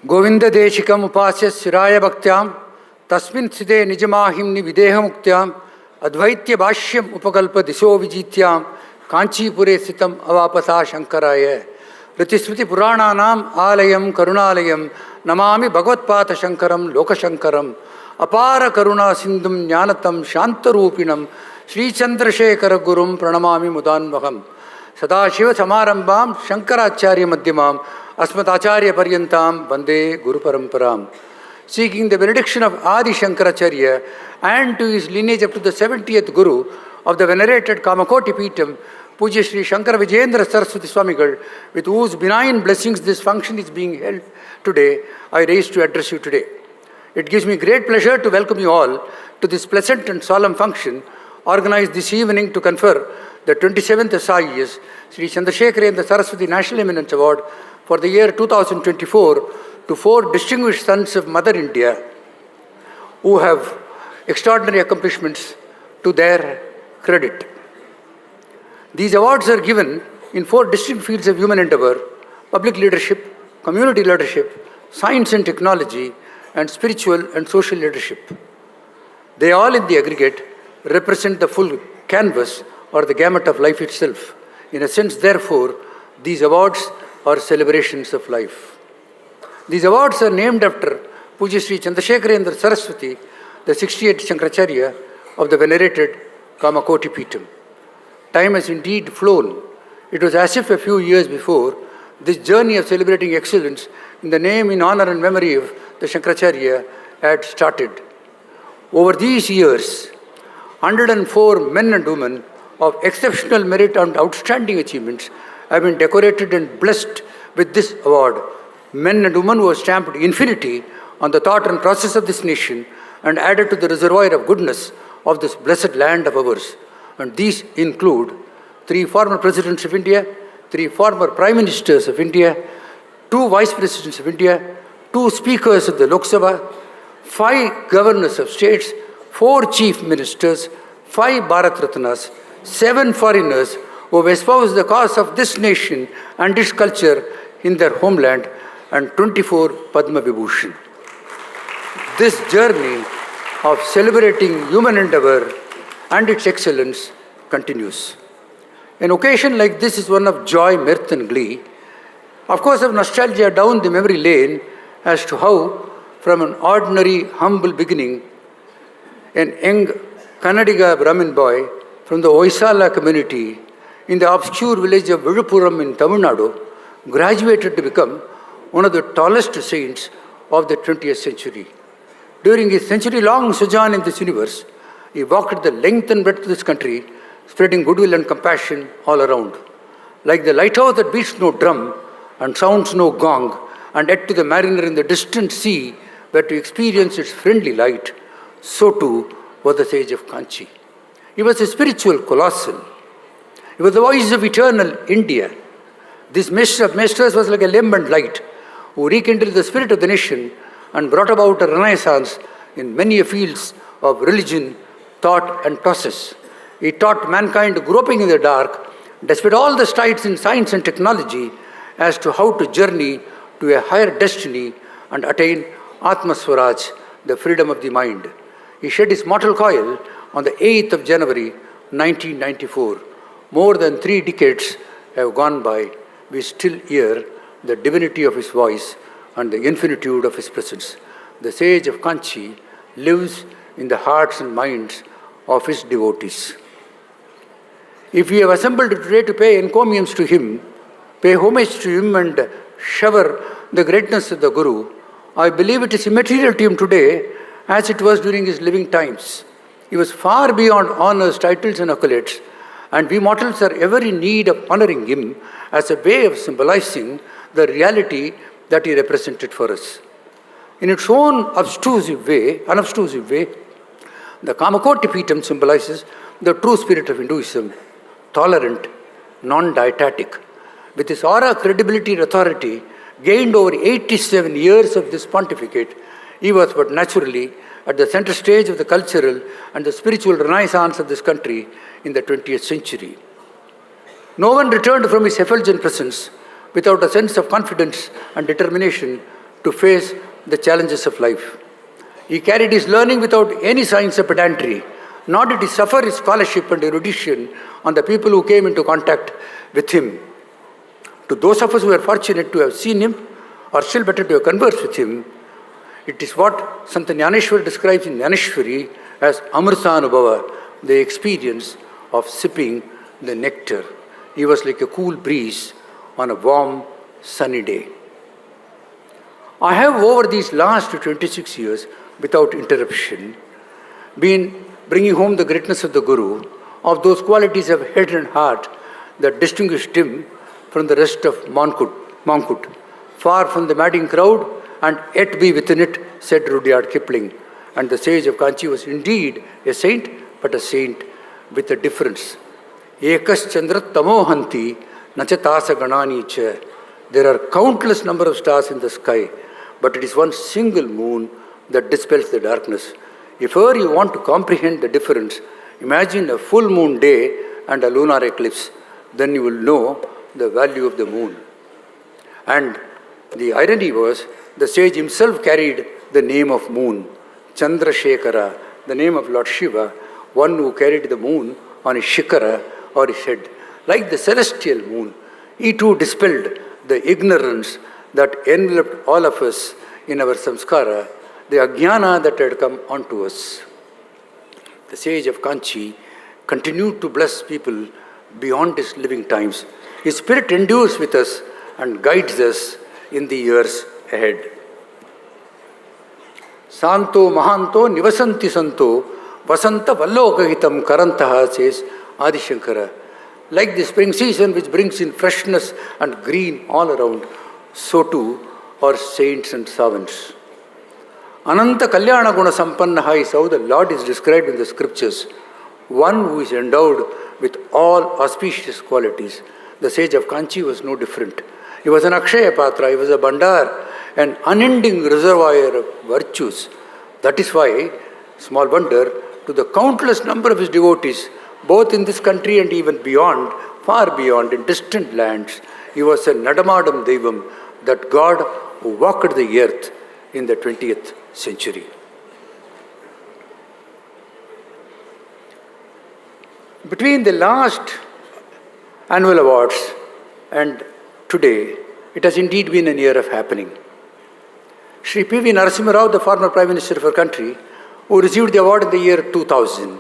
Govinda Deshikam Upasya Siraya Bhaktyam Tasmin Side Nijamahimni Videha Muktyam Advaitya Bhashyam Upakalpa Disho Vijityam Kanchi Pure Sitam Avapasa Shankaraya Ritismriti Purananam Alayam Karunalayam Namami Bhagavatpata Shankaram Lokashankaram Apara Karuna Sindhum Jnanatam Shantarupinam Sri Chandrasekarendra Gurum Pranamami Mudanvaham Sadashiva Samarambam Shankaracharya Madhyamam Asmatacharya Paryantam Vande Guru Paramparam. Seeking the benediction of Adi Shankaracharya and to his lineage up to the 70th Guru of the venerated Kamakoti Peetam, Pujya Sri Shankara Vijayendra Saraswathi Swamigal, with whose benign blessings this function is being held today, I raise to address you today. It gives me great pleasure to welcome you all to this pleasant and solemn function organized this evening to confer the 27th SIES Sri Chandrasekarendra Saraswathi National Eminence Award for the year 2024 to 4 distinguished sons of Mother India who have extraordinary accomplishments to their credit. These awards are given in 4 distinct fields of human endeavor: public leadership, community leadership, science and technology, and spiritual and social leadership. They all in the aggregate represent the full canvas or the gamut of life itself. In a sense, therefore, these awards are celebrations of life. These awards are named after Pujya Sri Chandrasekarendra Saraswathi, the 68th Shankaracharya of the venerated Kamakoti Peetam. Time has indeed flown. It was as if a few years before, this journey of celebrating excellence in the name, in honor and memory of the Shankaracharya had started. Over these years, 104 men and women of exceptional merit and outstanding achievements have been decorated and blessed with this award. Men and women who have stamped infinity on the thought and process of this nation and added to the reservoir of goodness of this blessed land of ours. And these include 3 former presidents of India, 3 former prime ministers of India, 2 vice presidents of India, 2 speakers of the Lok Sabha, 5 governors of states, 4 chief ministers, 5 Bharat Ratnas, 7 foreigners who have espoused the cause of this nation and its culture in their homeland, and 24 Padma Vibhushan. This journey of celebrating human endeavor and its excellence continues. An occasion like this is one of joy, mirth and glee. Of course, of nostalgia down the memory lane as to how, from an ordinary, humble beginning, an young Kannadiga Brahmin boy from the Hoysala community in the obscure village of Viluppuram in Tamil Nadu graduated to become one of the tallest saints of the 20th century. During his century-long sojourn in this universe, he walked the length and breadth of this country, spreading goodwill and compassion all around. Like the lighthouse that beats no drum and sounds no gong, and yet to the mariner in the distant sea where to experience its friendly light, so too was the sage of Kanchi. He was a spiritual colossal. He was the voice of eternal India. This master of masters was like a lambent light who rekindled the spirit of the nation and brought about a renaissance in many fields of religion, thought and process. He taught mankind groping in the dark, despite all the strides in science and technology, as to how to journey to a higher destiny and attain Atma Swaraj, the freedom of the mind. He shed his mortal coil on the 8th of January, 1994. More than 3 decades have gone by. We still hear the divinity of his voice and the infinitude of his presence. The sage of Kanchi lives in the hearts and minds of his devotees. If we have assembled today to pay encomiums to him, pay homage to him and shower the greatness of the Guru, I believe it is immaterial to him today as it was during his living times. He was far beyond honors, titles and accolades, and we mortals are ever in need of honoring him as a way of symbolizing the reality that he represented for us. In its own unobtrusive way, the Kamakoti Peetam symbolizes the true spirit of Hinduism, tolerant, non-dietetic. With his aura, credibility and authority gained over 87 years of this pontificate, he was but naturally at the center stage of the cultural and the spiritual renaissance of this country in the 20th century. No one returned from his effulgent presence without a sense of confidence and determination to face the challenges of life. He carried his learning without any signs of pedantry, nor did he suffer his scholarship and erudition on the people who came into contact with him. To those of us who are fortunate to have seen him, or still better to have conversed with him, it is what Sant Jnaneshwar describes in Jnaneshwari as Amritanubhava, the experience of sipping the nectar. He was like a cool breeze on a warm, sunny day. I have over these last 26 years, without interruption, been bringing home the greatness of the Guru, of those qualities of head and heart that distinguished him from the rest of Mankut. Far from the madding crowd, and yet be within it, said Rudyard Kipling. And the sage of Kanchi was indeed a saint, but a saint with a difference. Ekas Chandrat Tamohanti Nachatasa Ganani cha. There are countless number of stars in the sky, but it is one single moon that dispels the darkness. If ever you want to comprehend the difference, imagine a full moon day and a lunar eclipse. Then you will know the value of the moon. And the irony was, the sage himself carried the name of moon, Chandrasekarendra, the name of Lord Shiva, one who carried the moon on his shikara or his head. Like the celestial moon, he too dispelled the ignorance that enveloped all of us in our samskara, the ajnana that had come onto us. The sage of Kanchi continued to bless people beyond his living times. His spirit endures with us and guides us in the years ahead. Santo Mahanto Nivasanti Santo Vasanta Vallokahitam Karantaha, says Adi Shankara. Like the spring season which brings in freshness and green all around, so too are saints and servants. Ananta Kalyana Guna Sampannaha is how the Lord is described in the scriptures, one who is endowed with all auspicious qualities. The sage of Kanchi was no different. He was an Akshaya Patra, he was a Bandar, an unending reservoir of virtues. That is why, small wonder, to the countless number of his devotees, both in this country and even beyond, far beyond, in distant lands, he was a Nadamadam Devam, that God who walked the earth in the 20th century. Between the last annual awards and today, it has indeed been a year of happening. Sri P.V. Narasimha Rao, the former Prime Minister of our country, who received the award in the year 2000,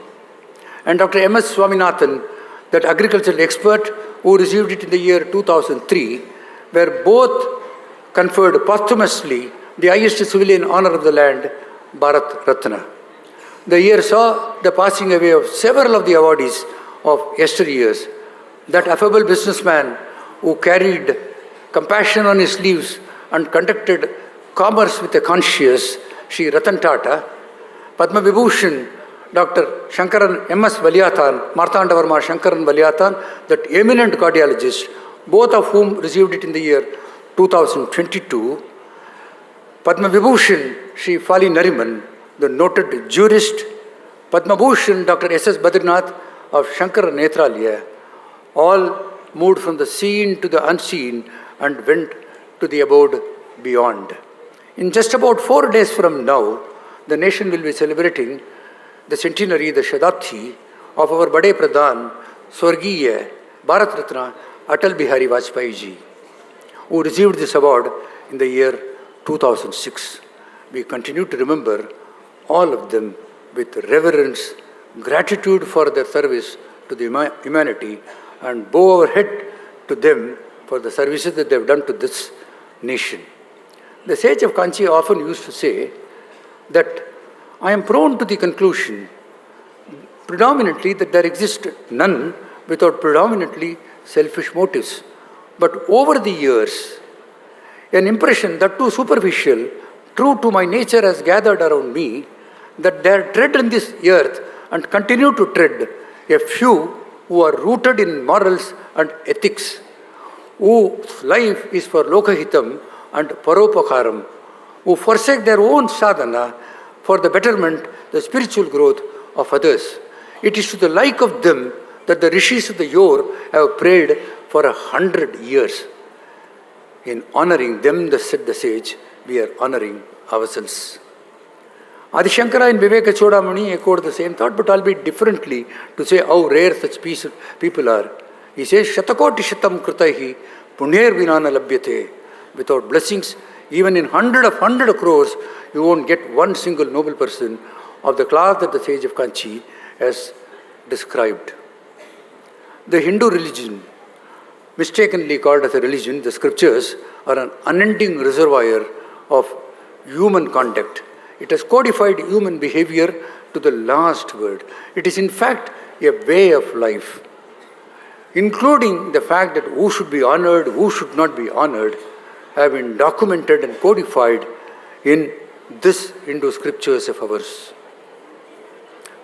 and Dr. M.S. Swaminathan, that agricultural expert, who received it in the year 2003, were both conferred posthumously the highest civilian honor of the land, Bharat Ratna. The year saw the passing away of several of the awardees of yesteryears. That affable businessman who carried compassion on his sleeves and conducted commerce with a conscience, Sri Ratan Tata, Padma Vibhushan, Dr. Shankaran M.S. Valiathan, Marthandavarma Shankaran Valiathan, that eminent cardiologist, both of whom received it in the year 2022. Padma Vibhushan, Sri Fali Nariman, the noted jurist, Padma Bhushan, Dr. S.S. Badrinath of Shankara Netralaya, all moved from the seen to the unseen and went to the abode beyond. In just about 4 days from now, the nation will be celebrating the centenary, the Shadabdi, of our Bade Pradhan, Swargiya, Bharat Ratna, Atal Bihari Vajpayee ji, who received this award in the year 2006. We continue to remember all of them with reverence, gratitude for their service to the humanity, and bow our head to them for the services that they have done to this nation. The sage of Kanchi often used to say that I am prone to the conclusion predominantly that there exists none without predominantly selfish motives. But over the years, an impression, that too superficial, true to my nature, has gathered around me, that there tread in this earth and continue to tread a few who are rooted in morals and ethics, whose life is for lokahitam and paropakaram, who forsake their own sadhana for the betterment, the spiritual growth of others. It is to the like of them that the rishis of the yore have prayed for 100 years. In honoring them, said the sage, we are honoring ourselves. Adi Shankara and Viveka Chodamani echoed the same thought, but albeit differently, to say how rare such people are. He says, Shatakoti Shatam Krutaihi Punher Vinana Labhyate. Without blessings, even in hundred of crores, you won't get one single noble person of the class that the sage of Kanchi has described. The Hindu religion, mistakenly called as a religion, the scriptures are an unending reservoir of human conduct. It has codified human behavior to the last word. It is in fact a way of life, including the fact that who should be honored, who should not be honored, have been documented and codified in this Hindu scriptures of ours.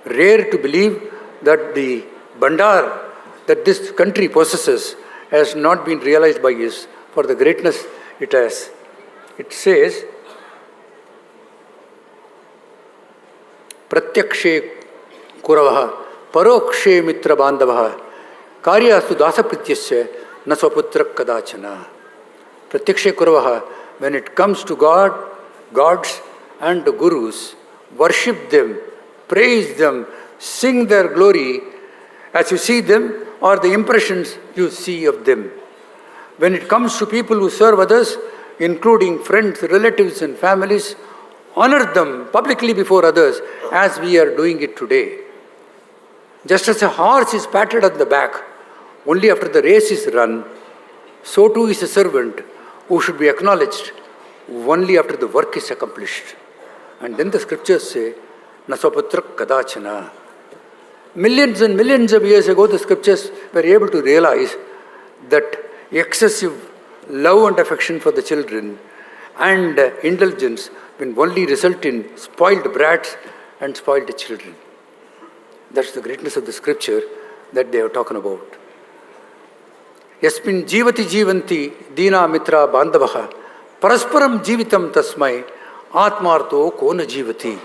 Rare to believe that the Bandar that this country possesses has not been realized by us for the greatness it has. It says, Pratyakshe Kuravaha, Parokshe Mitra Bandavaha, Karyasu Dasaprityasya Nasvaputra Kadachana. Pratyakshe Kuravaha, when it comes to God, gods and the gurus, worship them, praise them, sing their glory as you see them or the impressions you see of them. When it comes to people who serve others, including friends, relatives and families, honor them publicly before others as we are doing it today. Just as a horse is patted on the back only after the race is run, so too is a servant who should be acknowledged only after the work is accomplished. And then the scriptures say, Nasvaputra Kadachana. Millions and millions of years ago, the scriptures were able to realize that excessive love and affection for the children and indulgence will only result in spoiled brats and spoiled children. That's the greatness of the scripture that they are talking about. Yasmin jivati jivanti dina mitra bandavaha parasparam jivitam tasmai atmarto kona jivati.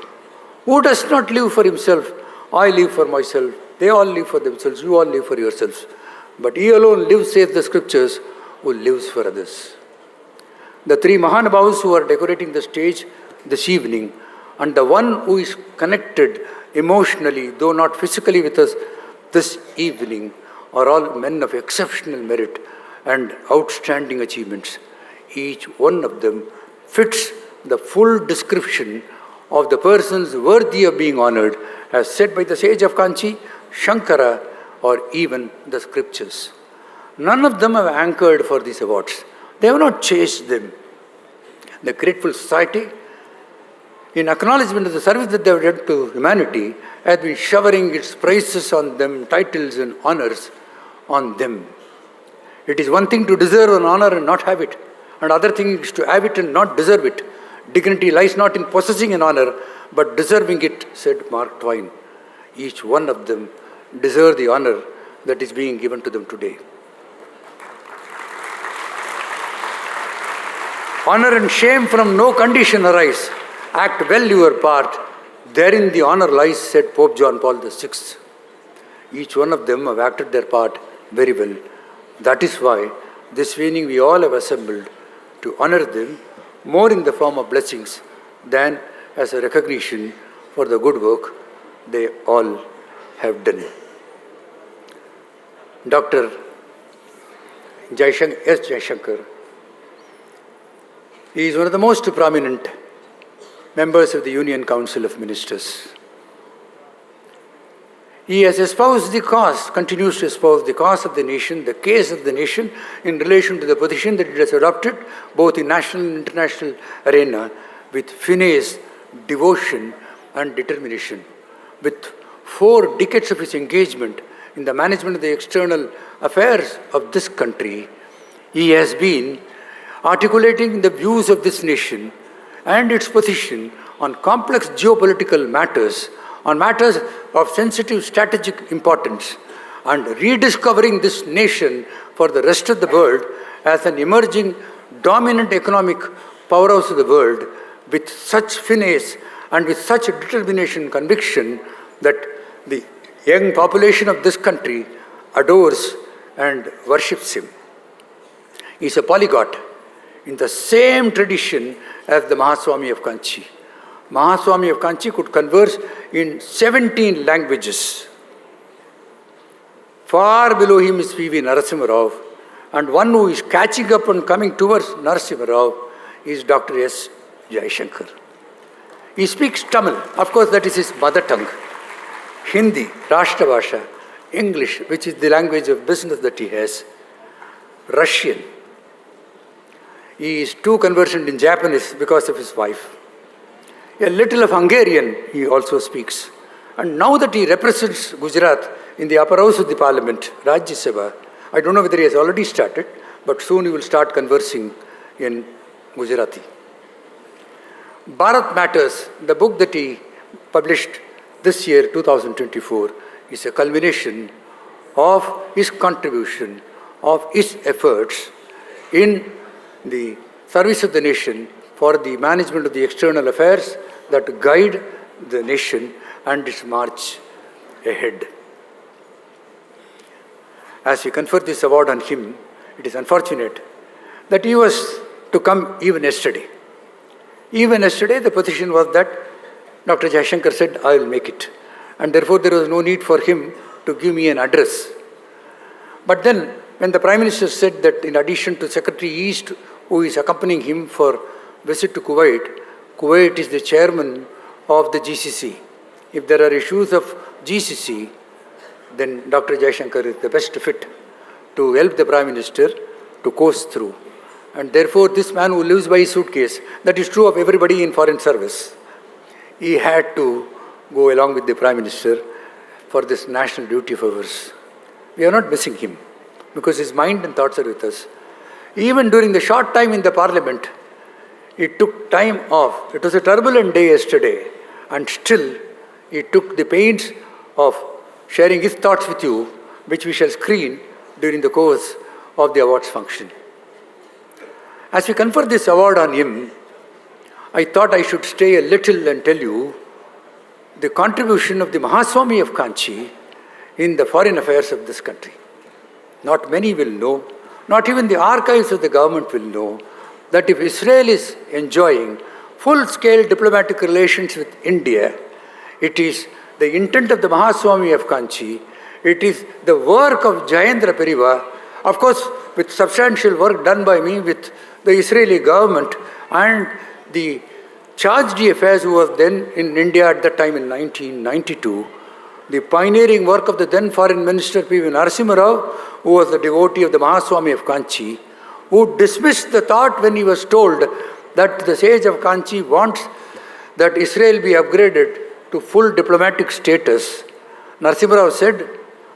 Who does not live for himself? I live for myself. They all live for themselves. You all live for yourselves. But he alone lives, says the scriptures, who lives for others. The three Mahanabhavas who are decorating the stage this evening, and the one who is connected emotionally, though not physically, with us this evening, are all men of exceptional merit and outstanding achievements. Each one of them fits the full description of the persons worthy of being honored, as said by the sage of Kanchi, Shankara, or even the scriptures. None of them have anchored for these awards. They have not chased them. The grateful society, in acknowledgement of the service that they have done to humanity, has been showering its praises on them, titles and honors on them. It is one thing to deserve an honor and not have it, and other thing is to have it and not deserve it. Dignity lies not in possessing an honor, but deserving it, said Mark Twain. Each one of them deserves the honor that is being given to them today. Honor and shame from no condition arise. Act well your part. Therein the honor lies, said Pope John Paul VI. Each one of them have acted their part very well. That is why this evening we all have assembled to honor them more in the form of blessings than as a recognition for the good work they all have done. Dr. J Shankar, he is one of the most prominent members of the Union Council of Ministers. He has espoused the cause, continues to espouse the cause of the nation, the case of the nation in relation to the position that it has adopted, both in national and international arena, with finesse, devotion and determination. With 4 decades of his engagement in the management of the external affairs of this country, he has been articulating the views of this nation and its position on complex geopolitical matters, on matters of sensitive strategic importance, and rediscovering this nation for the rest of the world as an emerging dominant economic powerhouse of the world with such finesse and with such determination and conviction that the young population of this country adores and worships him. He is a polyglot in the same tradition as the Mahaswami of Kanchi. Mahaswami of Kanchi could converse in 17 languages. Far below him is P.V. Narasimha Rao, and one who is catching up and coming towards Narasimha Rao is Dr. S. J Shankar. He speaks Tamil, of course that is his mother tongue, Hindi, Rashtrabhasha, English, which is the language of business that he has, Russian. He is too conversant in Japanese because of his wife. A little of Hungarian he also speaks. And now that he represents Gujarat in the upper house of the parliament, Rajya Sabha, I don't know whether he has already started, but soon he will start conversing in Gujarati. Bharat Matters, the book that he published this year, 2024, is a culmination of his contribution, of his efforts in the service of the nation for the management of the external affairs that guide the nation and its march ahead. As we confer this award on him, it is unfortunate that he was to come even yesterday. Even yesterday, the position was that Dr. J Shankar said, I will make it. And therefore, there was no need for him to give me an address. But then, when the Prime Minister said that in addition to Secretary East, who is accompanying him for visit to Kuwait, Kuwait is the chairman of the GCC. If there are issues of GCC, then Dr. J Shankar is the best fit to help the Prime Minister to coast through. And therefore, this man who lives by his suitcase, that is true of everybody in foreign service, he had to go along with the Prime Minister for this national duty of ours. We are not missing him because his mind and thoughts are with us. Even during the short time in the Parliament, he took time off. It was a turbulent day yesterday, and still he took the pains of sharing his thoughts with you, which we shall screen during the course of the awards function. As we confer this award on him, I thought I should stay a little and tell you the contribution of the Mahaswami of Kanchi in the foreign affairs of this country. Not many will know, not even the archives of the government will know, that if Israel is enjoying full-scale diplomatic relations with India, it is the intent of the Mahaswami of Kanchi, it is the work of Jayendra, of course with substantial work done by me with the Israeli government and the charge d'affaires who was then in India at that time in 1992, the pioneering work of the then Foreign Minister P.V. Narasimha Rao, who was the devotee of the Mahaswami of Kanchi, who dismissed the thought when he was told that the sage of Kanchi wants that Israel be upgraded to full diplomatic status. Narasimha Rao said,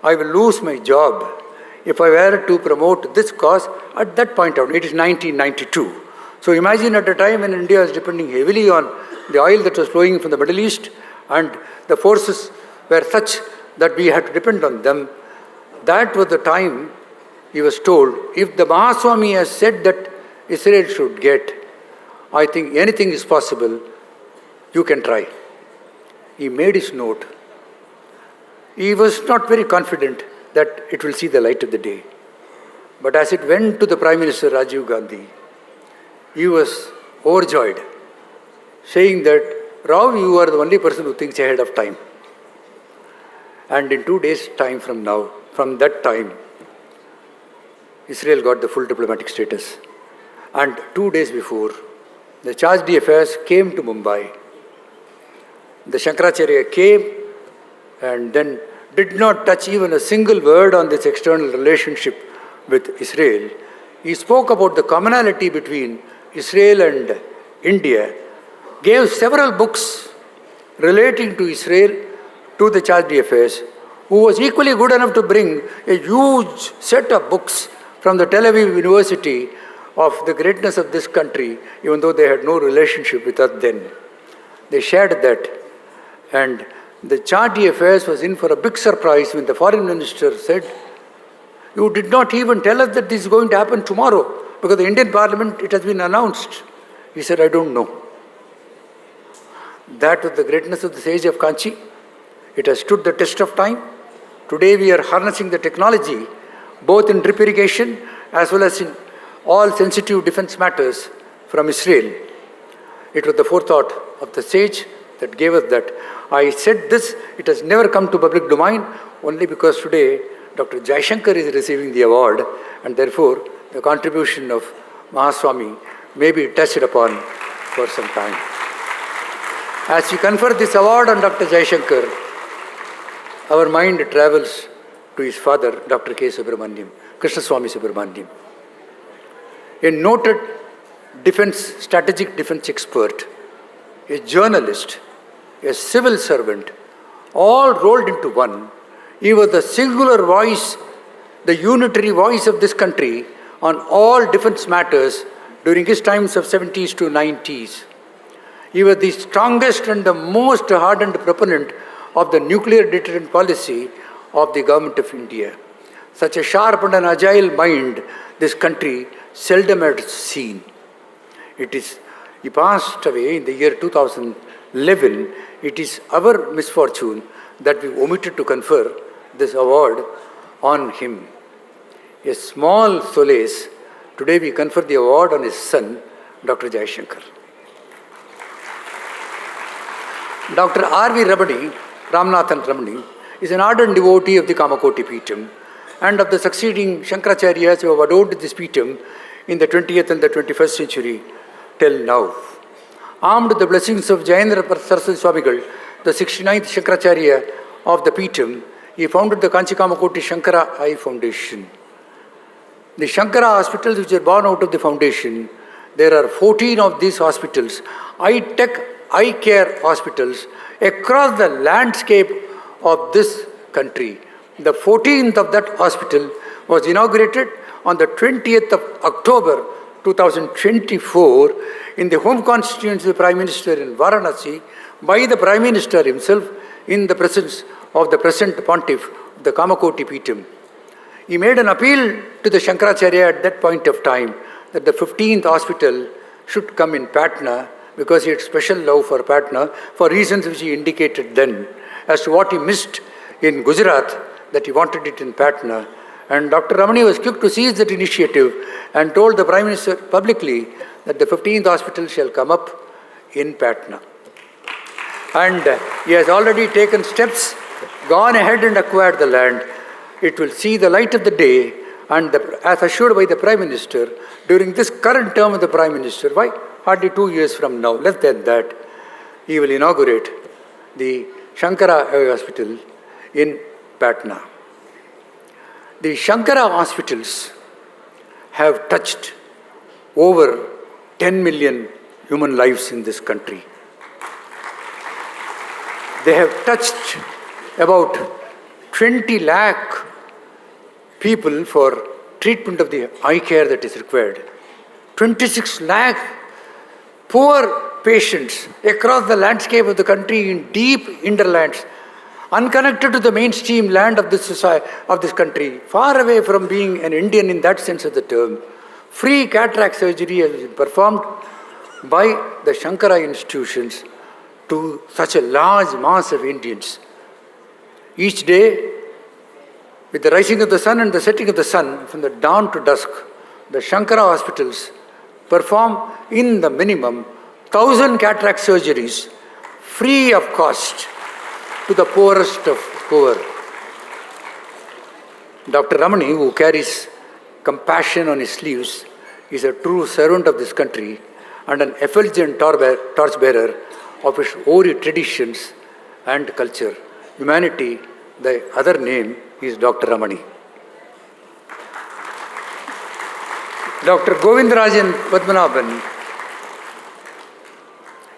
I will lose my job if I were to promote this cause at that point out. It is 1992. So imagine at a time when India is depending heavily on the oil that was flowing from the Middle East and the forces were such that we had to depend on them. That was the time he was told, if the Mahaswami has said that Israel should get, I think anything is possible, you can try. He made his note. He was not very confident that it will see the light of the day. But as it went to the Prime Minister Rajiv Gandhi, he was overjoyed, saying that, Rao, you are the only person who thinks ahead of time. And in 2 days' time from now, from that time, Israel got the full diplomatic status. And 2 days before, the charge d'affaires came to Mumbai. The Shankaracharya came and then did not touch even a single word on this external relationship with Israel. He spoke about the commonality between Israel and India, gave several books relating to Israel to the charge d'affaires, who was equally good enough to bring a huge set of books from the Tel Aviv University of the greatness of this country, even though they had no relationship with us then. They shared that. And the charge d'affaires was in for a big surprise when the foreign minister said, you did not even tell us that this is going to happen tomorrow, because the Indian Parliament, it has been announced. He said, I don't know. That was the greatness of the sage of Kanchi. It has stood the test of time. Today we are harnessing the technology, both in drip irrigation as well as in all sensitive defense matters from Israel. It was the forethought of the sage that gave us that. I said this, it has never come to public domain, only because today Dr. J Shankar is receiving the award, and therefore the contribution of Mahaswami may be touched upon for some time. As we confer this award on Dr. J Shankar, our mind travels to his father, Dr. K. Subramaniam, Krishnaswamy Subramaniam, a noted strategic defense expert, a journalist, a civil servant, all rolled into one. He was the singular voice, the unitary voice of this country on all defense matters during his times of 70s to 90s. He was the strongest and the most hardened proponent of the nuclear deterrent policy of the government of India. Such a sharp and an agile mind this country seldom had seen. He passed away in the year 2011. It is our misfortune that we omitted to confer this award on him. A small solace, today we confer the award on his son, Dr. J Shankar. Dr. R.V. Ramani is an ardent devotee of the Kamakoti Peetham and of the succeeding Shankaracharyas who have adored this Peetham in the 20th and the 21st century till now. Armed with the blessings of Jayendra Saraswathi Swamigal, the 69th Shankaracharya of the Peetham, he founded the Kanchi Kamakoti Shankara Eye Foundation. The Shankara hospitals which are born out of the foundation, there are 14 of these hospitals, high-tech eye care hospitals across the landscape of this country. The 14th of that hospital was inaugurated on the 20th of October 2024 in the home constituency of the Prime Minister in Varanasi by the Prime Minister himself in the presence of the present Pontiff of the Kamakoti Peetham. He made an appeal to the Shankaracharya at that point of time that the 15th hospital should come in Patna because he had special love for Patna for reasons which he indicated then. As to what he missed in Gujarat, that he wanted it in Patna. And Dr. Ramani was quick to seize that initiative and told the Prime Minister publicly that the 15th hospital shall come up in Patna. And he has already taken steps, gone ahead and acquired the land. It will see the light of the day, and as assured by the Prime Minister, during this current term of the Prime Minister, hardly 2 years from now, less than that, he will inaugurate the Shankara Eye Hospital in Patna. The Shankara hospitals have touched over 10 million human lives in this country. They have touched about 20 lakh people for treatment of the eye care that is required. 26 lakh poor patients across the landscape of the country in deep hinterlands, unconnected to the mainstream land of this society, of this country, far away from being an Indian in that sense of the term. Free cataract surgery has been performed by the Shankara institutions to such a large mass of Indians. Each day, with the rising of the sun and the setting of the sun, from the dawn to dusk, the Shankara hospitals perform in the minimum 1,000 cataract surgeries free of cost to the poorest of poor. Dr. Ramani, who carries compassion on his sleeves, is a true servant of this country and an effulgent torchbearer of its hoary traditions and culture. Humanity, the other name is Dr. Ramani. Dr. Govindarajan Padmanaban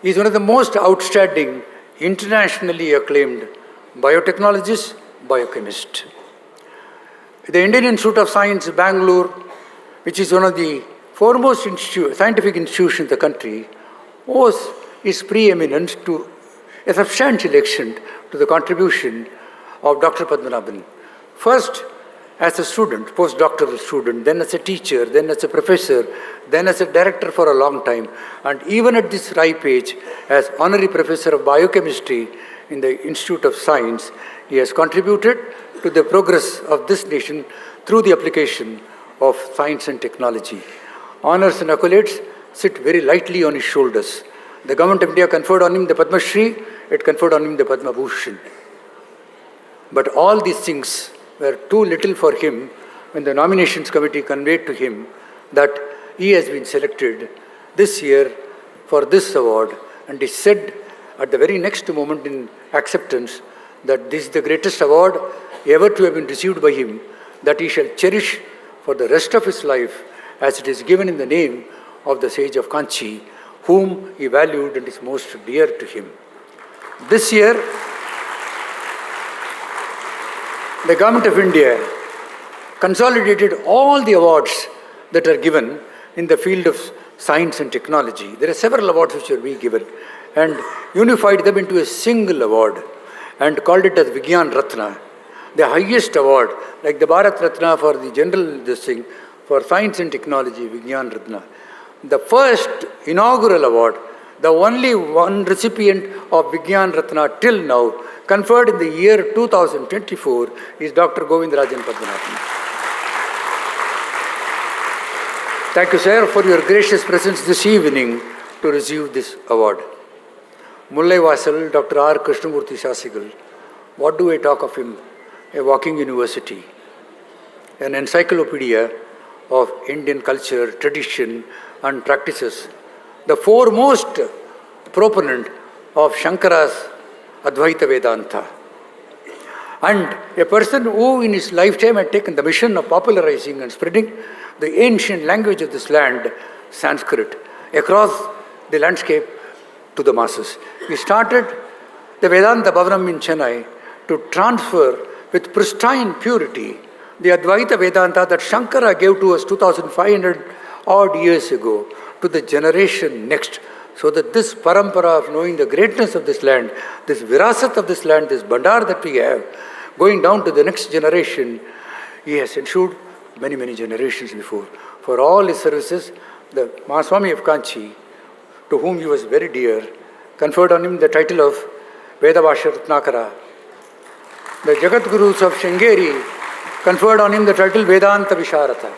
is one of the most outstanding, internationally acclaimed biotechnologist, biochemist. The Indian Institute of Science, Bangalore, which is one of the foremost scientific institutions in the country, owes its preeminence to a substantial extent to the contribution of Dr. Padmanaban. First, as a student, postdoctoral student, then as a teacher, then as a professor, then as a director for a long time, and even at this ripe age, as honorary professor of biochemistry in the Institute of Science, he has contributed to the progress of this nation through the application of science and technology. honors and accolades sit very lightly on his shoulders. The Government of India conferred on him the Padma Shri, it conferred on him the Padma Bhushan. But all these things were too little for him when the nominations committee conveyed to him that he has been selected this year for this award, and he said at the very next moment in acceptance that this is the greatest award ever to have been received by him, that he shall cherish for the rest of his life, as it is given in the name of the sage of Kanchi, whom he valued and is most dear to him. This year, the Government of India consolidated all the awards that are given in the field of science and technology. There are several awards which are being given, and unified them into a single award and called it as Vigyan Ratna, the highest award, like the Bharat Ratna for the general thing, for science and technology, Vigyan Ratna. The first inaugural award, the only one recipient of Vigyan Ratna till now, conferred in the year 2024, is Dr. Govindarajan Padmanaban. Thank you, sir, for your gracious presence this evening to receive this award. Mullai Vasal, Dr. R. Krishnamurthy Shasigal, what do I talk of him? A walking university, an encyclopedia of Indian culture, tradition, and practices, the foremost proponent of Shankara's Advaita Vedanta, and a person who in his lifetime had taken the mission of popularizing and spreading the ancient language of this land, Sanskrit, across the landscape to the masses. He started the Vedanta Bhavanam in Chennai to transfer with pristine purity the Advaita Vedanta that Shankara gave to us 2,500 odd years ago to the generation next, so that this parampara of knowing the greatness of this land, this virasat of this land, this bandar that we have, going down to the next generation, he has ensured many, many generations before. For all his services, the Mahaswami of Kanchi, to whom he was very dear, conferred on him the title of Vedabhasha Ratnakara. The Jagat Gurus of Shringeri conferred on him the title Vedanta Visharata.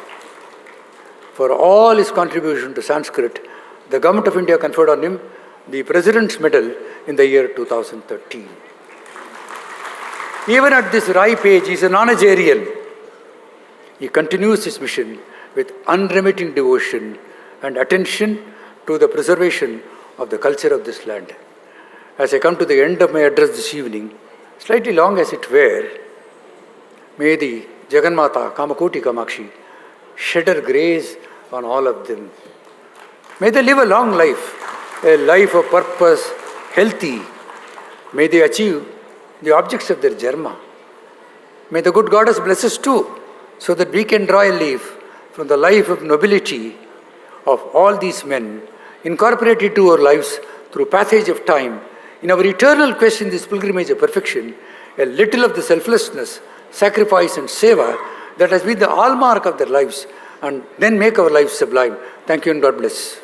For all his contribution to Sanskrit, the Government of India conferred on him the President's Medal in the year 2013. Even at this ripe age, he is a nonagerian. He continues his mission with unremitting devotion and attention to the preservation of the culture of this land. As I come to the end of my address this evening, slightly long as it were, may the Jagannatha, Kamakoti Kamakshi, shed her grace on all of them. May they live a long life, a life of purpose, healthy. May they achieve the objects of their Jarma. May the good goddess bless us too, so that we can draw a leaf from the life of nobility of all these men, incorporated to our lives through passage of time. In our eternal quest in this pilgrimage of perfection, a little of the selflessness, sacrifice and seva that has been the hallmark of their lives, and then make our lives sublime. Thank you and God bless.